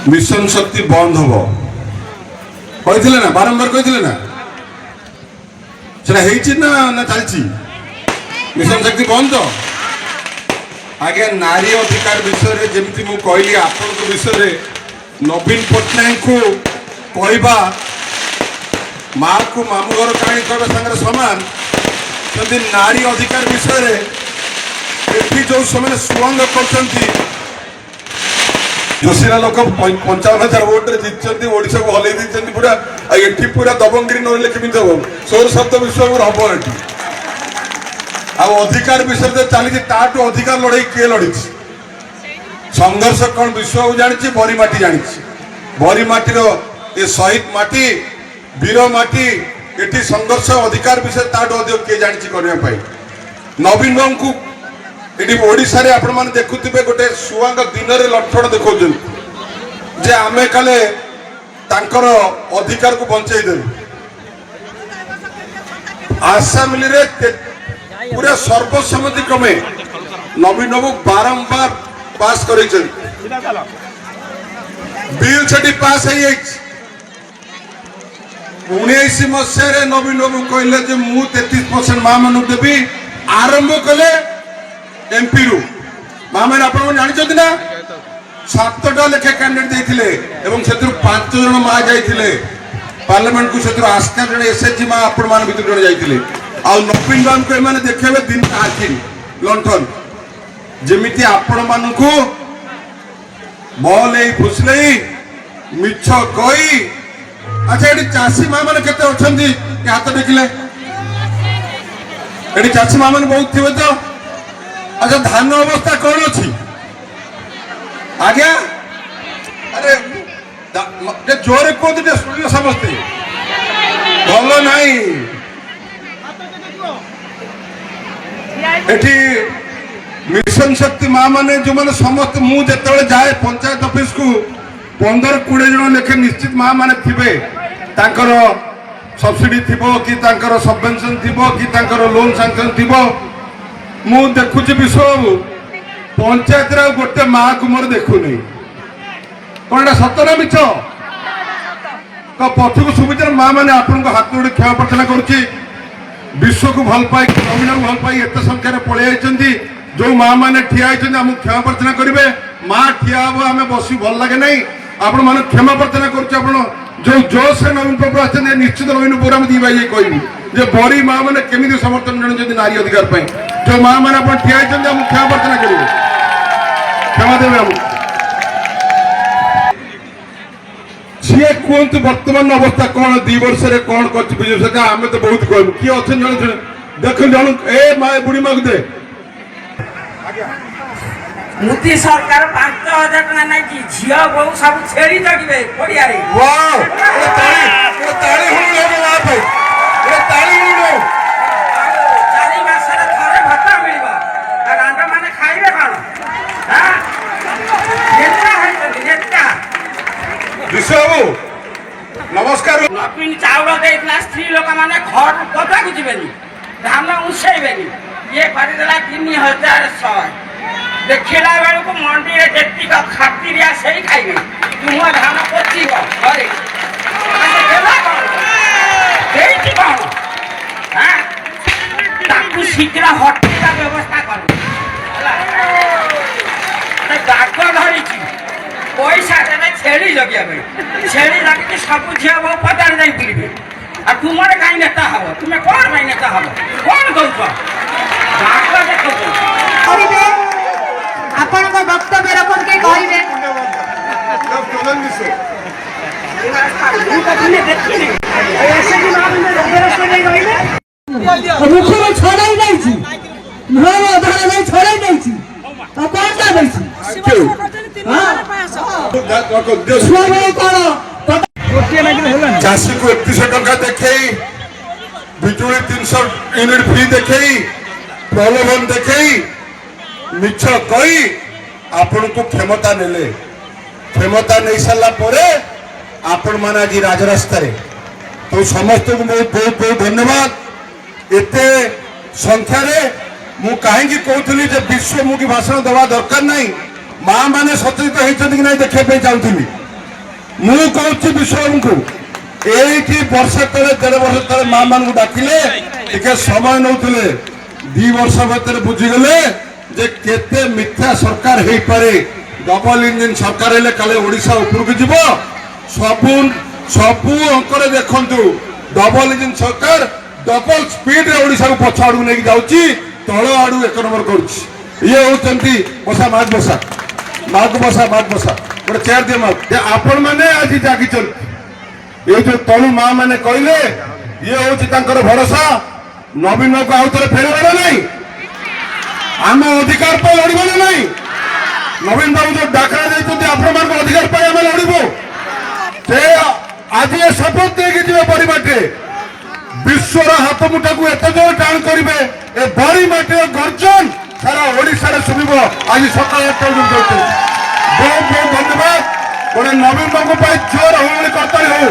Mission शक्ति बंद हम कहते ना बारंबार कहते ना ना चलती मिशन शक्ति बंद आगे नारी अधिकार विषय जमी मुझे कहली आपण विषय नवीन पट्टनायक को कहवा माँ को मामू घर कहानी कहवा सागर सामान जमी नारी अधिकार विषय ये जो समय सुअंग कर जोशीरा लोक 55,000 वोट रे जीतचंती ओडिसा को हलै दिचंती पूरा एठी पूरा दबंगगिरी नले केमित हो सोर शब्द विश्व हबो एठी आ अधिकार विषय तो चली ताटू अधिकार लड़ाई किए लड़ी संघर्ष कौन विश्व जानी बरी माटी जानी बरी माटीर ये शहीद माटी वीर माटी एटी संघर्ष अधिकार विषय ताटू अधिक किए जानी करने नवीन बाबू को ये ओडिशा रे आपण माने देखुथिबे गोटे सुआंग दिन रे लक्षण देखौछन जे आमे काले तांकर अधिकार को बंचाई देलु आसाम रे पूरा सर्वसम्मति क्रमे नवीन बाबू बारंबार पास करेछन बिल छटी पास है 19 मसीह नवीन बाबू कहले जे मु 33% मां मानु देबी आरंभ कले एमपी रु माँ मैंने आप जानी ना 7टा लेखे कैंडिडेट देते 5 जन माँ जाते पार्लियामेंट को से आस्था जन एसएचजी माँ आपण मान भर जन जाते नवीन बाबू को मैंने देखे दिन आखिरी लंठन जमी आपण मान बल फुसले मिछ कही अच्छा ये चाषी माँ मैंने के हाथ देखिले ये चाषी माँ मैंने बहुत थे तो अच्छा धान अवस्था कौन अच्छी आज्ञा अरे जोरे कहते शुण समस्ते भल नहीं एठी मिशन शक्ति माँ माने जो माने समस्त मुझे जाए पंचायत ऑफिस को 15-20 जन लेखे निश्चित माँ माने थिबे तांकर सब्सिडी थिबो कि तांकर सबवेंशन थिबो कि तांकर लोन सैंक्शन थिबो मु देखुची विश्व पंचायत गोटे माँ को मोर देखु नहीं कौन सतना मिछ पछक सुविधा माँ मैंने आपन हाथ जोड़ी क्षमा प्रार्थना करुच्ची विश्व को भल पाई नवीन भल पाई एत संख्यार पलि जो माँ मैंने ठिया आमको क्षमा प्रार्थना करेंगे माँ ठिया हम आम बस भल लगे नहीं आपण मान क्षमा प्रार्थना करुच्चे जो जोश से नवीन बाबू आते निश्चित नवीन बाबू आम दी भाई कहबू जे बड़ी माँ मैंने केमी समर्थन जन नारी अधिकार पाई जो माँ मैंने आप ठिया आमको क्षमा प्रार्थना करेंगे क्षमा देवे आम सी कहतु बर्तमान अवस्था कौन 2 वर्ष कौन कर विजु सरकार आम तो बहुत कहूँ किए अच्छे जन देख जन ए माँ बुढ़ी माँ को दे मोदी सरकार 5,000 टका नाइकी झिया बहु सब छेड़ी जगिबे पड़िया रे वाओ ये ताली हुन लोग वहां पे ये ताली हुन लोग 4 मास रे थरे भत्ता मिलबा आ गांडा माने खाइबे खानो हां नेता है तो नेता विश्वबाबू नमस्कार नवीन चावल देइतला स्त्री लोक माने घर कथा को जिबेनी धान उछेबेनी ये परिदला 3,100 देखला बेलू को मंडी रे जेती का खातिरिया सही खाइबे तुम धान पची को अरे केला कोन देती कोन हां ताकू शीघ्र हट्टी का व्यवस्था कर अरे डाक धरी छी पैसा देबे छेड़ी जगिया बे छेड़ी लागे कि सब झिया बहु पदार नहीं पीबे आ तुमरे काई नेता हबो तुमे कोन भाई नेता हबो कोन कहू डाक देखो करिबे आपण को वक्तव्य रखन के कहिबे मुखरो छोड़ाई नहीं छी नहो धारा नहीं छोड़ाई नहीं छी तो कौन का नहीं छी हां देशवा कोन चाषी को 31 टका देखई बिजुली 300 यूनिट फ्री देखई प्रलोभन देखई मिछ कही आपण को क्षमता नेले क्षमता नहीं सारा पर आपण मान आज राजरास्ता तो समस्त को बहुत बहुत बहुत धन्यवाद एते संख्या रे मु कहीं कहूली विश्व मुखी भाषण देवा दरकार नहीं माँ मैंने सचेत होती कि नहीं देखा चाहूली ମୁଁ କହୁଛି ବିଶ୍ୱବାବୁଙ୍କୁ ଏଇଠି ବର୍ଷେ ତଳେ 1.5 ବର୍ଷ ତଳେ ମା ମାନଙ୍କୁ ଡାକିଲେ ଟିକେ ସମୟ ନଉଥିଲେ 2 ବର୍ଷ ଭିତରେ ବୁଝିଗଲେ ଯେ କେତେ ମିଥ୍ୟା ସରକାର ହେଇପାରେ। ଡବଲ ଇଞ୍ଜିନ ସରକାର ହେଲେ କାଳେ ଓଡ଼ିଶା ଉପରକୁ ଯିବ। ସବୁ ଅଙ୍କରେ ଦେଖନ୍ତୁ ଡବଲ ଇଞ୍ଜିନ ସରକାର ଡବଲ ସ୍ପିଡରେ ଓଡ଼ିଶାକୁ ପଛ ଆଡକୁ ନେଇକି ଯାଉଛି, ତଳ ଆଡୁ 1 ନମ୍ବର କରୁଛି। ଇଏ ହଉଛନ୍ତି ବସା ମାଘ ବସା ଗୋଟେ ଚେୟାର ଦିଅ ମାଘ। ଆପଣ ମାନେ ଆଜି ଜାଗିଛନ୍ତି ଏ ଯୋଉ ତଳୁ ମା ମାନେ କହିଲେ ଇଏ ହଉଛି ତାଙ୍କର ଭରସା। ନବୀନକୁ ଆଉ ଥରେ ଫେରିବାର ନାହିଁ, ଆମ ଅଧିକାର ପାଇଁ ଲଢିବ ନା ନାହିଁ। ନବୀନ ବାବୁ ଯୋଉ ଡାକରା ଦେଇଛନ୍ତି ଆପଣମାନଙ୍କ ଅଧିକାର ପାଇଁ ଆମେ ଲଢିବୁ। ସେ ଆଜି ଏ ଶପଥ ଦେଇକି ଯିବେ ବରି ମାଟିରେ, ବିଶ୍ୱର ହାତ ମୁଠାକୁ ଏତେ ଜୋର ଟାଣ କରିବେ ଏ ବରି ମାଟିର ଗର୍ଜନ ସାରା ଓଡ଼ିଶାରେ ଶୁଣିବ। ଆଜି ସକାଳ 8ଟା ବେଳକୁ ବହୁତ ଧନ୍ୟବାଦ। ଗୋଟେ ନବୀନ ବାବୁ ପାଇଁ ଜୋର ହଉ କର୍ତ୍ତବ୍ୟ ହଉ।